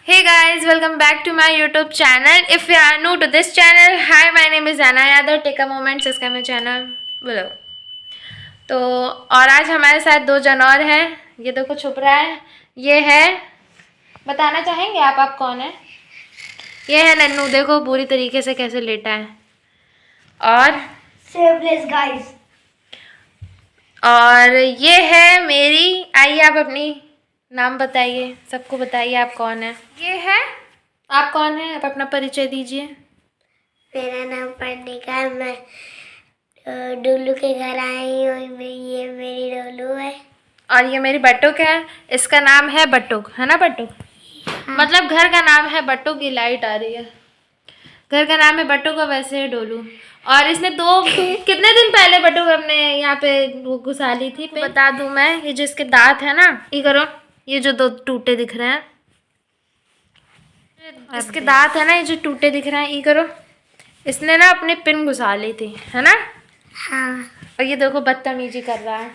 Hey guys, welcome back to my YouTube channel. If you are new to this channel, hi, my name is Anna Yadav. Take a moment, subscribe my channel below. तो और आज हमारे साथ दो जन और हैं। ये देखो छुप रहा है। ये है, बताना चाहेंगे आप कौन है? ये है नन्नू। देखो पूरी तरीके से कैसे लेटा है। और सेवलेस गाइस। और ये है मेरी। आइए आप अपनी नाम बताइए, सबको बताइए आप कौन है। ये है, आप कौन है? आप अपना परिचय दीजिए। मेरा नाम पर्णिका है। मैं डोलू के घर आई हूँ। ये मेरी डोलू है। और ये मेरी बटुक है। इसका नाम है बटुक, है ना बटुक? मतलब घर का नाम है बटुक। ये लाइट आ रही है। घर का नाम है बटुक और वैसे है डोलू। और इसने कितने दिन पहले बटुक हमने यहाँ पे वो घुसा ली थी। बता दूं मैं, ये जो इसके दांत है ना, ये करो, ये जो दो टूटे दिख रहे हैं, इसके दांत है ना, ये जो टूटे दिख रहे हैं, ये करो। इसने ना अपने पिन घुसा ली थी, है ना? हाँ। और ये देखो बदतमीजी कर रहा है।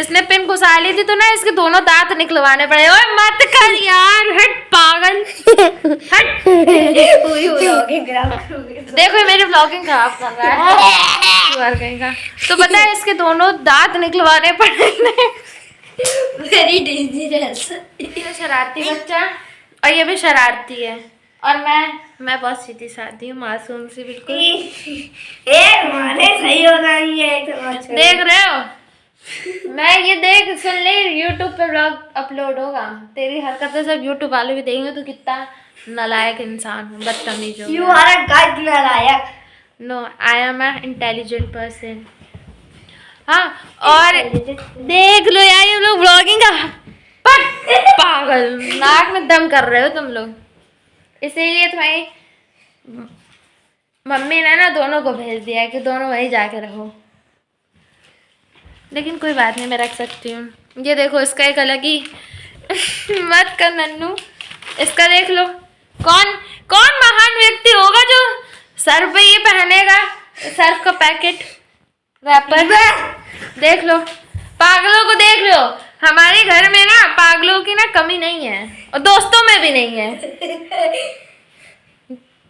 इसने पिन घुसा ली थी तो ना इसके दोनों दांत निकलवाने पड़े। ओए मत कर यार, हट पागल, हट। देखो ये मेरी ब्लॉगिंग खराब कर रहा है। कहीं का तो पता है इसके दोनों दांत निकलवाने पड़े। Very dangerous. ये शरारती बच्चा और ये भी शरारती है। और मैं बहुत सीधी सादी हूँ, मासूम सी बिल्कुल। माने सही होना ही है तो देख रहे हो? मैं ये देख सुन ले, यूट्यूब पे ब्लॉग अपलोड होगा। तेरी हरकतें सब यूट्यूब वाले भी देखेंगे। तो कितना नालायक इंसान हो, बदतमीज हो। यू आर अ गाइड नालायक। No, I am a intelligent person. हाँ, और देख लो यार ये लोग ब्लॉगिंग का पागल, नाक में दम कर रहे हो तुम लोग। इसीलिए तुम्हारी मम्मी ने ना दोनों को भेज दिया है कि दोनों वहीं जाके रहो। लेकिन कोई बात नहीं, मैं रख सकती हूँ। ये देखो इसका एक अलग ही मत कर नन्नू। इसका देख लो, कौन कौन महान व्यक्ति होगा जो सर पे ये पहनेगा, सर्फ का पैकेट रैपर। देख लो, पागलों को देख लो। हमारे घर में ना पागलों की ना कमी नहीं है, और दोस्तों में भी नहीं है।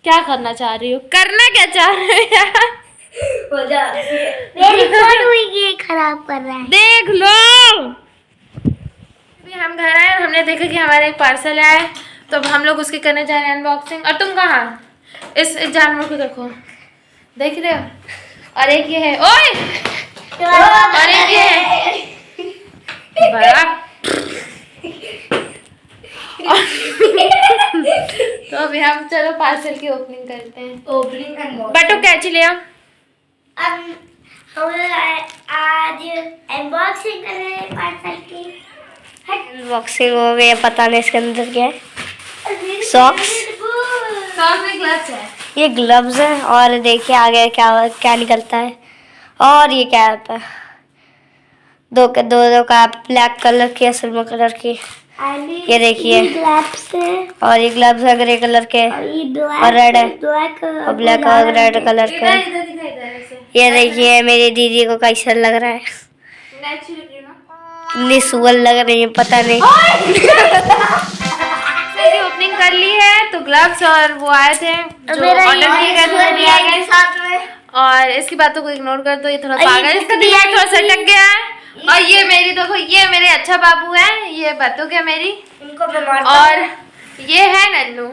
क्या करना चाह रही हो? करना क्या चाह रहे हो यार? मेरी फोन हुई ये खराब कर रहा है। देख लो, अभी हम घर आए और हमने देखा कि हमारे एक पार्सल आया है, तो अब हम लोग उसकी करने जा रहे हैं अनबॉक्सिंग। और तुम कहाँ? इस जानवर को देखो, देख रहे हो? और एक ये है, ओए, और एक ये है बड़ा। तो अभी हम चलो पार्सल की ओपनिंग करते हैं। ओपनिंग बटू कैची ले आओ। हम आज अनबॉक्सिंग कर रहे हैं पार्सल की। अनबॉक्सिंग हो गई, पता नहीं इसके अंदर क्या है। सॉक्स में ग्लव्स है। ये ग्लव्स है। और देखिए आगे क्या क्या निकलता है। और ये क्या होता है? दो का ब्लैक कलर की, सिल्वर कलर की। ये देखिए, और ये ग्लव्स है ग्रे कलर के और रेड है और ब्लैक और रेड कलर के। ये देखिए मेरी दीदी को कैसा लग रहा है। इतनी सुअर लग रही है, पता नहीं। ओपनिंग कर ली है। तो ग्लव्स और वो आए थे जो ऑर्डर किए गए थे, दिया गया। और इसकी बातों को इग्नोर कर दो, ये थोड़ा पागल, इसका दिमाग थोड़ा सटक गया है। और ये मेरी देखो, ये मेरे अच्छा बाबू है, ये बतुक है मेरी। और ये है नन्नू,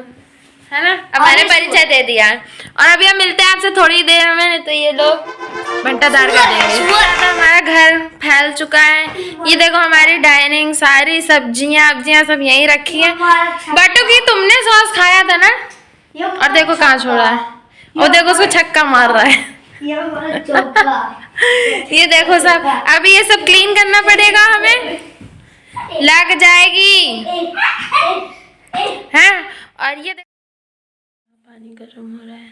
है ना? अब मैंने परिचय दे दिया। और अभी हम मिलते हैं आपसे थोड़ी देर में। तो ये लोग घंटादार कर देंगे। तो हमारा घर फैल चुका है। ये देखो हमारी डाइनिंग, सारी सब्जियां अब्जियां सब यहीं रखी है। बटू की तुमने सॉस खाया था ना? और देखो कहाँ छोड़ा है। और देखो उसको छक्का मार रहा है। ये देखो सब, अभी ये सब क्लीन करना पड़ेगा हमें, लग जाएगी हैं। और ये पानी गर्म हो रहा है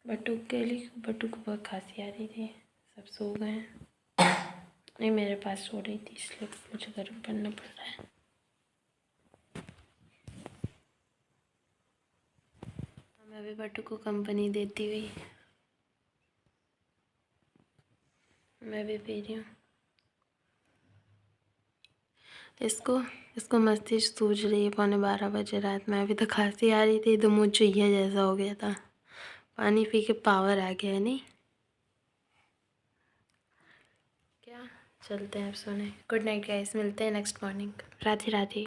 बटुक के लिए। बटुक को बहुत खांसी आ रही थी, सब सो गए हैं। नहीं, मेरे पास सो रही थी, इसलिए मुझे गर्म करना पड़ रहा है। मैं अभी बटुक को कंपनी देती हुई मैं भी पी रही हूँ। इसको मस्ती सूझ रही है 11:15 बजे रात में। अभी तो खांसी आ रही थी तो मुँह चुहिया जैसा हो गया था। पानी पी के पावर आ गया है नहीं क्या। चलते हैं अब सोने। गुड नाइट गाइस, मिलते हैं नेक्स्ट मॉर्निंग। राधे राधे।